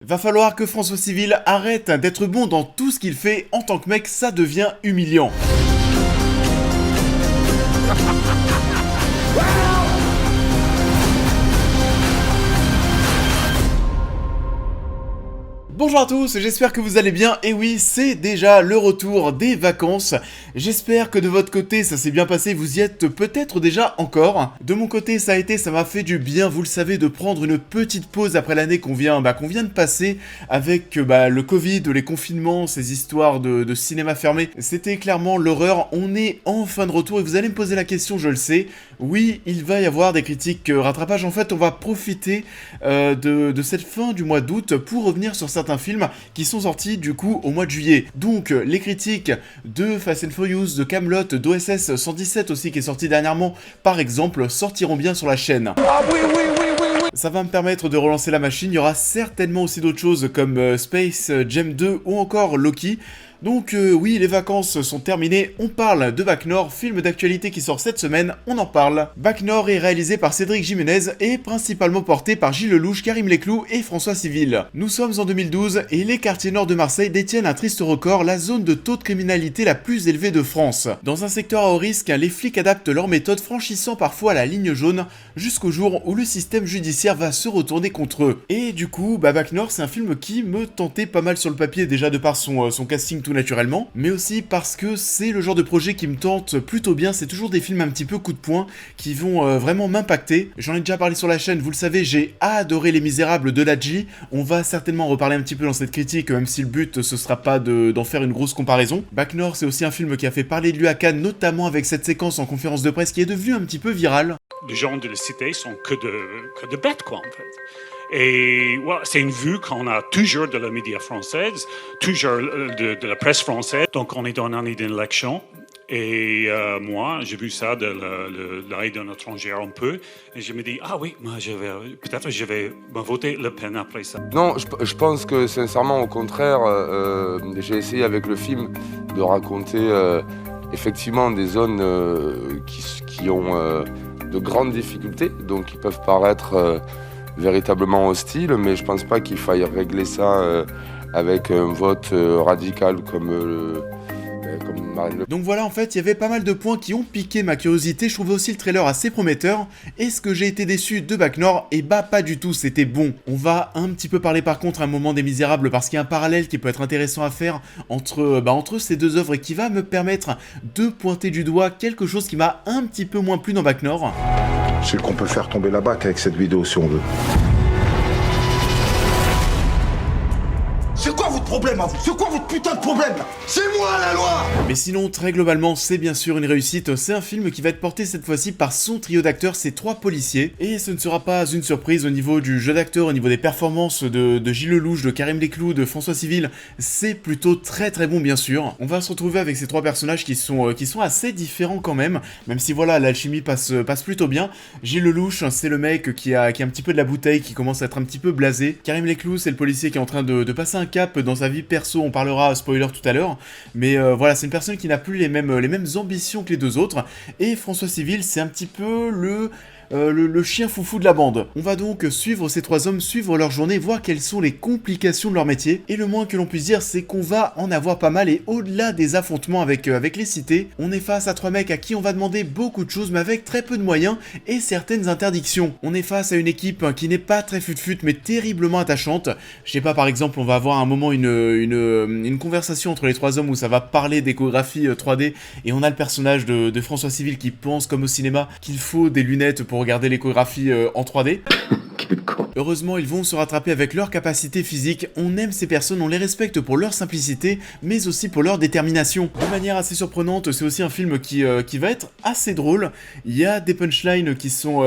Va falloir que François Civil arrête d'être bon dans tout ce qu'il fait. En tant que mec, ça devient humiliant. Bonjour à tous, j'espère que vous allez bien, et oui, c'est déjà le retour des vacances. J'espère que de votre côté ça s'est bien passé, vous y êtes peut-être déjà encore. De mon côté ça m'a fait du bien, vous le savez, de prendre une petite pause après l'année qu'on vient de passer avec le Covid, les confinements, ces histoires de cinéma fermé. C'était clairement l'horreur, on est en fin de retour et vous allez me poser la question, je le sais. Oui, il va y avoir des critiques rattrapage, en fait on va profiter de cette fin du mois d'août pour revenir sur certains films qui sont sortis du coup au mois de juillet. Donc les critiques de Fast and Furious, de Kaamelott, d'OSS 117 aussi qui est sorti dernièrement par exemple, sortiront bien sur la chaîne. Ah oui. Ça va me permettre de relancer la machine, il y aura certainement aussi d'autres choses comme Space Jam 2 ou encore Loki. Donc oui, les vacances sont terminées, on parle de Bac Nord, film d'actualité qui sort cette semaine, on en parle. Bac Nord est réalisé par Cédric Jiménez et principalement porté par Gilles Lelouch, Karim Leclou et François Civil. Nous sommes en 2012 et les quartiers nord de Marseille détiennent un triste record, la zone de taux de criminalité la plus élevée de France. Dans un secteur à haut risque, les flics adaptent leurs méthodes franchissant parfois la ligne jaune jusqu'au jour où le système judiciaire va se retourner contre eux. Et du coup, Bac Nord c'est un film qui me tentait pas mal sur le papier déjà de par son casting tout naturellement, mais aussi parce que c'est le genre de projet qui me tente plutôt bien, c'est toujours des films un petit peu coup de poing qui vont vraiment m'impacter. J'en ai déjà parlé sur la chaîne, vous le savez, j'ai adoré Les Misérables de Ladji, on va certainement en reparler un petit peu dans cette critique, même si le but ce sera pas d'en faire une grosse comparaison. Bac Nord c'est aussi un film qui a fait parler de lui à Cannes, notamment avec cette séquence en conférence de presse qui est devenue un petit peu virale. Les gens de la cité sont que de bêtes, quoi, en fait. Et ouais, c'est une vue qu'on a toujours de la média française, toujours de la presse française. Donc, on est dans une année d'élection. Et moi, j'ai vu ça de l'œil d'un étranger un peu. Et je me dis, ah oui, moi, peut-être je vais voter Le Pen après ça. Non, je pense que sincèrement, au contraire, j'ai essayé avec le film de raconter effectivement des zones qui ont de grandes difficultés, donc qui peuvent paraître véritablement hostiles, mais je pense pas qu'il faille régler ça avec un vote radical comme Marine Le Pen. Donc voilà, en fait, il y avait pas mal de points qui ont piqué ma curiosité, je trouvais aussi le trailer assez prometteur. Est-ce que j'ai été déçu de Bac Nord? Et pas du tout, c'était bon. On va un petit peu parler par contre à un moment des Misérables, parce qu'il y a un parallèle qui peut être intéressant à faire entre ces deux œuvres et qui va me permettre de pointer du doigt quelque chose qui m'a un petit peu moins plu dans Bac Nord. C'est qu'on peut faire tomber la BAC avec cette vidéo si on veut. C'est quoi votre problème à vous? C'est quoi votre putain de problème là? C'est moi la loi! Mais sinon, très globalement, c'est bien sûr une réussite. C'est un film qui va être porté cette fois-ci par son trio d'acteurs, ces trois policiers. Et ce ne sera pas une surprise au niveau du jeu d'acteur, au niveau des performances de Gilles Lelouch, de Karim Leclou, de François Civil. C'est plutôt très bon bien sûr. On va se retrouver avec ces trois personnages qui sont assez différents quand même si voilà, l'alchimie passe plutôt bien. Gilles Lelouch, c'est le mec qui a un petit peu de la bouteille, qui commence à être un petit peu blasé. Karim Leclou, c'est le policier qui est en train de passer un cap dans sa vie perso, on parlera spoiler tout à l'heure, mais voilà, c'est une personne qui n'a plus les mêmes ambitions que les deux autres, et François Civil, c'est un petit peu le chien foufou de la bande. On va donc suivre ces trois hommes, suivre leur journée, voir quelles sont les complications de leur métier, et le moins que l'on puisse dire, c'est qu'on va en avoir pas mal, et au-delà des affrontements avec les cités, on est face à trois mecs à qui on va demander beaucoup de choses, mais avec très peu de moyens, et certaines interdictions. On est face à une équipe qui n'est pas très fut-fut, mais terriblement attachante. Je sais pas, par exemple, on va avoir à un moment une conversation entre les trois hommes où ça va parler d'échographie 3D, et on a le personnage de François Civil qui pense, comme au cinéma, qu'il faut des lunettes pour regarder l'échographie en 3D. Heureusement, ils vont se rattraper avec leur capacité physique. On aime ces personnes, on les respecte pour leur simplicité, mais aussi pour leur détermination. De manière assez surprenante, c'est aussi un film qui va être assez drôle. Il y a des punchlines qui sont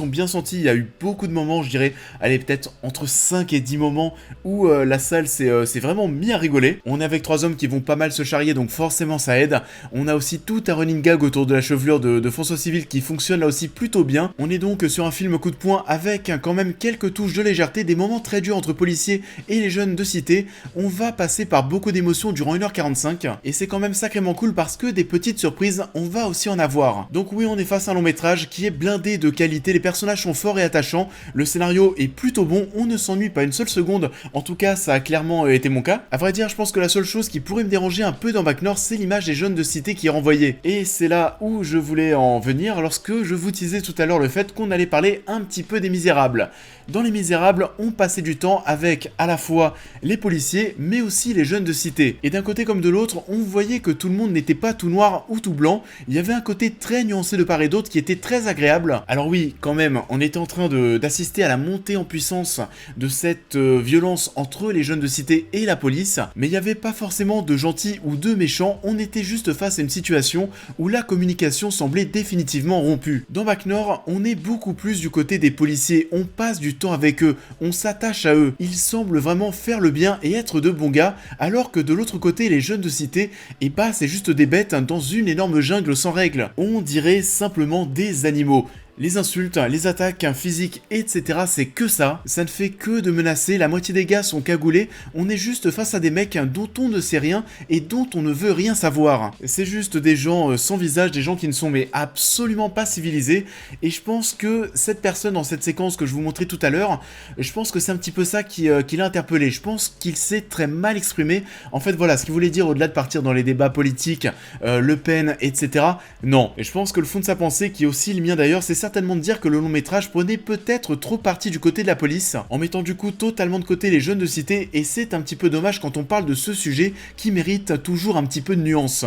bien sentis. Il y a eu beaucoup de moments, je dirais, allez, peut-être entre 5 et 10 moments où la salle s'est vraiment mis à rigoler. On est avec trois hommes qui vont pas mal se charrier, donc forcément ça aide. On a aussi tout un running gag autour de la chevelure de François Civil qui fonctionne là aussi plutôt bien. On est donc sur un film coup de poing avec quand même même quelques touches de légèreté, des moments très durs entre policiers et les jeunes de cité. On va passer par beaucoup d'émotions durant 1h45 et c'est quand même sacrément cool parce que des petites surprises, on va aussi en avoir. Donc oui, on est face à un long métrage qui est blindé de qualité, les personnages sont forts et attachants, le scénario est plutôt bon, on ne s'ennuie pas une seule seconde, en tout cas ça a clairement été mon cas. À vrai dire, je pense que la seule chose qui pourrait me déranger un peu dans Bac Nord, c'est l'image des jeunes de cité qui est renvoyée. Et c'est là où je voulais en venir lorsque je vous teasais tout à l'heure le fait qu'on allait parler un petit peu des Misérables. Dans Les Misérables, on passait du temps avec à la fois les policiers, mais aussi les jeunes de cité. Et d'un côté comme de l'autre, on voyait que tout le monde n'était pas tout noir ou tout blanc, il y avait un côté très nuancé de part et d'autre qui était très agréable. Alors oui, quand même, on était en train d'assister à la montée en puissance de cette violence entre les jeunes de cité et la police, mais il n'y avait pas forcément de gentils ou de méchants, on était juste face à une situation où la communication semblait définitivement rompue. Dans Bac Nord, on est beaucoup plus du côté des policiers, on passe du temps avec eux, on s'attache à eux, ils semblent vraiment faire le bien et être de bons gars, alors que de l'autre côté, les jeunes de cité, et bah c'est juste des bêtes dans une énorme jungle sans règles. On dirait simplement des animaux. Les insultes, les attaques physiques, etc. c'est que ça ne fait que de menacer, la moitié des gars sont cagoulés, on est juste face à des mecs dont on ne sait rien et dont on ne veut rien savoir. C'est juste des gens sans visage, des gens qui ne sont mais absolument pas civilisés, et je pense que cette personne dans cette séquence que je vous montrais tout à l'heure, je pense que c'est un petit peu ça qui l'a interpellé, je pense qu'il s'est très mal exprimé. En fait voilà, ce qu'il voulait dire au-delà de partir dans les débats politiques, Le Pen, etc. Non, et je pense que le fond de sa pensée, qui est aussi le mien d'ailleurs, c'est certainement de dire que le long métrage prenait peut-être trop parti du côté de la police, en mettant du coup totalement de côté les jeunes de cité, et c'est un petit peu dommage quand on parle de ce sujet qui mérite toujours un petit peu de nuance.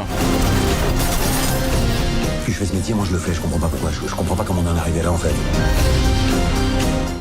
Puis je fais ce métier, moi je le fais, je comprends pas pourquoi, je comprends pas comment on en est arrivé là en fait.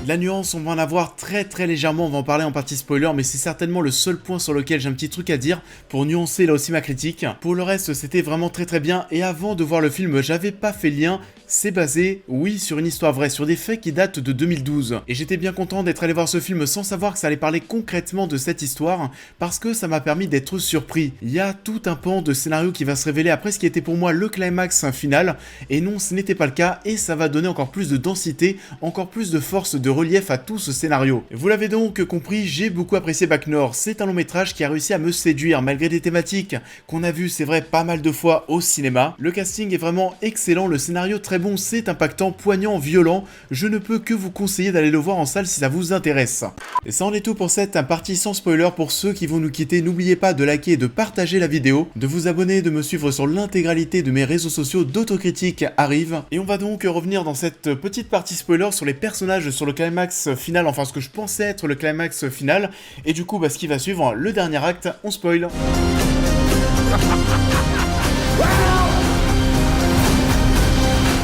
La nuance, on va en avoir très légèrement, on va en parler en partie spoiler, mais c'est certainement le seul point sur lequel j'ai un petit truc à dire pour nuancer là aussi ma critique. Pour le reste, c'était vraiment très bien, et avant de voir le film, j'avais pas fait le lien. C'est basé, oui, sur une histoire vraie, sur des faits qui datent de 2012. Et j'étais bien content d'être allé voir ce film sans savoir que ça allait parler concrètement de cette histoire, parce que ça m'a permis d'être surpris. Il y a tout un pan de scénario qui va se révéler après ce qui était pour moi le climax final, et non, ce n'était pas le cas, et ça va donner encore plus de densité, encore plus de force, de relief à tout ce scénario. Vous l'avez donc compris, j'ai beaucoup apprécié Bac Nord. C'est un long métrage qui a réussi à me séduire, malgré des thématiques qu'on a vues, c'est vrai, pas mal de fois au cinéma. Le casting est vraiment excellent, le scénario très bon, c'est impactant, poignant, violent. Je ne peux que vous conseiller d'aller le voir en salle si ça vous intéresse. Et ça en est tout pour cette partie sans spoiler. Pour ceux qui vont nous quitter, n'oubliez pas de liker et de partager la vidéo, de vous abonner, de me suivre sur l'intégralité de mes réseaux sociaux. D'autocritique arrive. Et on va donc revenir dans cette petite partie spoiler sur les personnages, sur le climax final, enfin ce que je pensais être le climax final. Et du coup, ce qui va suivre, le dernier acte, on spoil.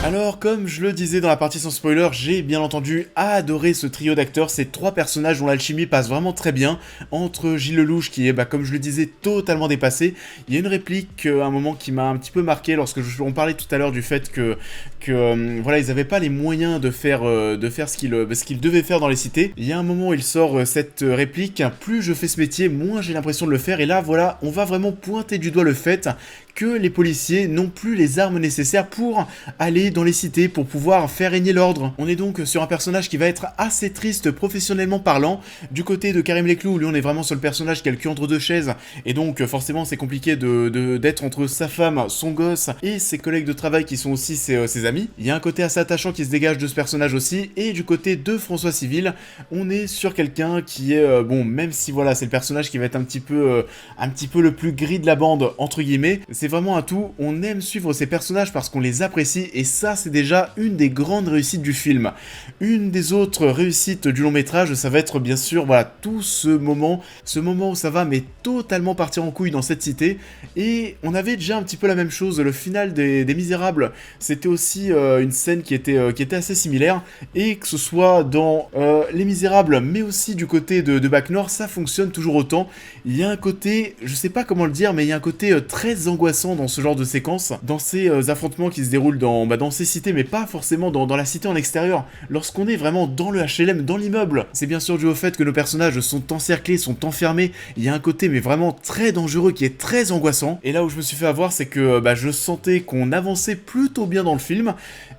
Alors, comme je le disais dans la partie sans spoiler, j'ai bien entendu adoré ce trio d'acteurs, ces trois personnages dont l'alchimie passe vraiment très bien, entre Gilles Lelouch qui est, comme je le disais, totalement dépassé. Il y a une réplique à un moment qui m'a un petit peu marqué lorsque on parlait tout à l'heure du fait que voilà, ils n'avaient pas les moyens de faire ce qu'ils devaient faire dans les cités. Il y a un moment où il sort cette réplique, plus je fais ce métier, moins j'ai l'impression de le faire, et là voilà, on va vraiment pointer du doigt le fait que les policiers n'ont plus les armes nécessaires pour aller dans les cités, pour pouvoir faire régner l'ordre. On est donc sur un personnage qui va être assez triste professionnellement parlant. Du côté de Karim Leclou, lui on est vraiment sur le personnage qui a le cul entre deux chaises, et donc forcément c'est compliqué d'être entre sa femme, son gosse et ses collègues de travail qui sont aussi ses amis. Il y a un côté assez attachant qui se dégage de ce personnage aussi, et du côté de François Civil, on est sur quelqu'un qui est, même si voilà c'est le personnage qui va être un petit peu le plus gris de la bande entre guillemets, c'est vraiment un tout, on aime suivre ces personnages parce qu'on les apprécie, et ça c'est déjà une des grandes réussites du film. Une des autres réussites du long métrage, ça va être bien sûr voilà tout ce moment où ça va mais totalement partir en couille dans cette cité, et on avait déjà un petit peu la même chose, le final des Misérables, c'était aussi une scène qui était assez similaire, et que ce soit dans Les Misérables mais aussi du côté de Bac Nord, ça fonctionne toujours autant. Il y a un côté, je sais pas comment le dire, mais il y a un côté très angoissant dans ce genre de séquence, dans ces affrontements qui se déroulent dans ces cités, mais pas forcément dans la cité en extérieur. Lorsqu'on est vraiment dans le HLM, dans l'immeuble, c'est bien sûr dû au fait que nos personnages sont encerclés, sont enfermés, il y a un côté mais vraiment très dangereux qui est très angoissant, et là où je me suis fait avoir, c'est que je sentais qu'on avançait plutôt bien dans le film,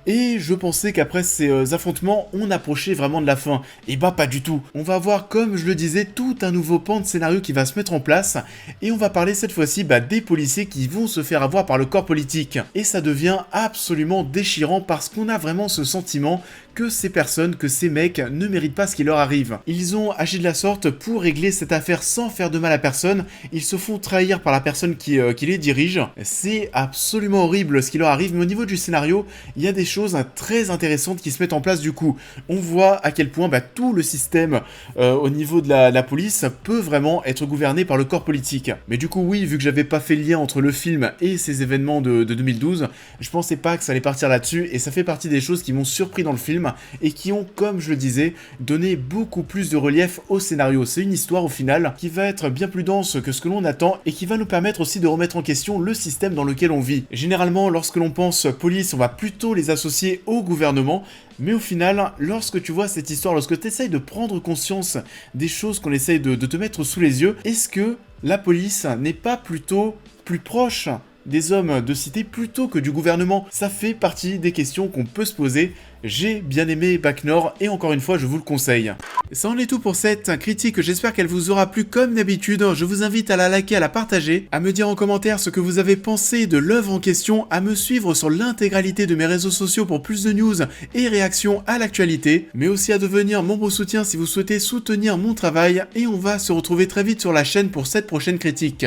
Et je pensais qu'après ces affrontements, on approchait vraiment de la fin. Et bah pas du tout. On va avoir, comme je le disais, tout un nouveau pan de scénario qui va se mettre en place, et on va parler cette fois-ci des policiers qui vont se faire avoir par le corps politique. Et ça devient absolument déchirant parce qu'on a vraiment ce sentiment que ces personnes, que ces mecs ne méritent pas ce qui leur arrive. Ils ont agi de la sorte pour régler cette affaire sans faire de mal à personne, ils se font trahir par la personne qui les dirige. C'est absolument horrible ce qui leur arrive, mais au niveau du scénario, il y a des choses très intéressantes qui se mettent en place du coup. On voit à quel point tout le système au niveau de la police peut vraiment être gouverné par le corps politique. Mais du coup oui, vu que j'avais pas fait le lien entre le film et ces événements de 2012, je pensais pas que ça allait partir là-dessus, et ça fait partie des choses qui m'ont surpris dans le film, et qui ont, comme je le disais, donné beaucoup plus de relief au scénario. C'est une histoire au final qui va être bien plus dense que ce que l'on attend, et qui va nous permettre aussi de remettre en question le système dans lequel on vit. Généralement, lorsque l'on pense police, on va plutôt les associer au gouvernement, mais au final, lorsque tu vois cette histoire, lorsque tu essayes de prendre conscience des choses qu'on essaye de te mettre sous les yeux, est-ce que la police n'est pas plutôt plus proche des hommes de cité plutôt que du gouvernement? Ça fait partie des questions qu'on peut se poser. J'ai bien aimé Bac Nord, et encore une fois je vous le conseille. Ça en est tout pour cette critique, j'espère qu'elle vous aura plu comme d'habitude. Je vous invite à la liker, à la partager, à me dire en commentaire ce que vous avez pensé de l'œuvre en question, à me suivre sur l'intégralité de mes réseaux sociaux pour plus de news et réactions à l'actualité, mais aussi à devenir membre soutien si vous souhaitez soutenir mon travail, et on va se retrouver très vite sur la chaîne pour cette prochaine critique.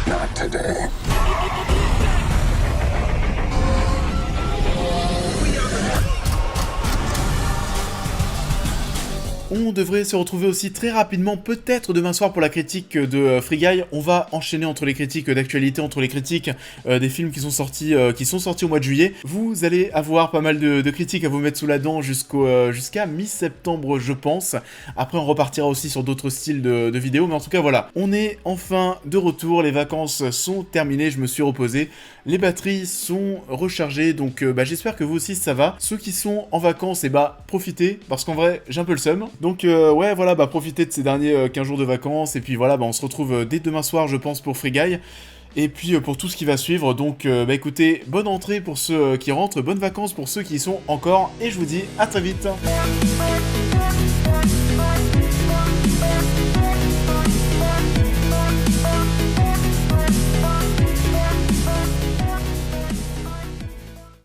Not today. On devrait se retrouver aussi très rapidement, peut-être demain soir pour la critique de Free Guy. On va enchaîner entre les critiques d'actualité, entre les critiques des films qui sont sortis au mois de juillet. Vous allez avoir pas mal de critiques à vous mettre sous la dent jusqu'à mi-septembre, je pense. Après, on repartira aussi sur d'autres styles de vidéos, mais en tout cas, voilà. On est enfin de retour, les vacances sont terminées, je me suis reposé. Les batteries sont rechargées, donc j'espère que vous aussi ça va. Ceux qui sont en vacances, profitez, parce qu'en vrai, j'ai un peu le seum. Donc ouais, voilà, profitez de ces derniers 15 jours de vacances, et puis voilà, on se retrouve dès demain soir, je pense, pour Free Guy. Et puis pour tout ce qui va suivre, donc écoutez, bonne entrée pour ceux qui rentrent, bonnes vacances pour ceux qui y sont encore, et je vous dis à très vite.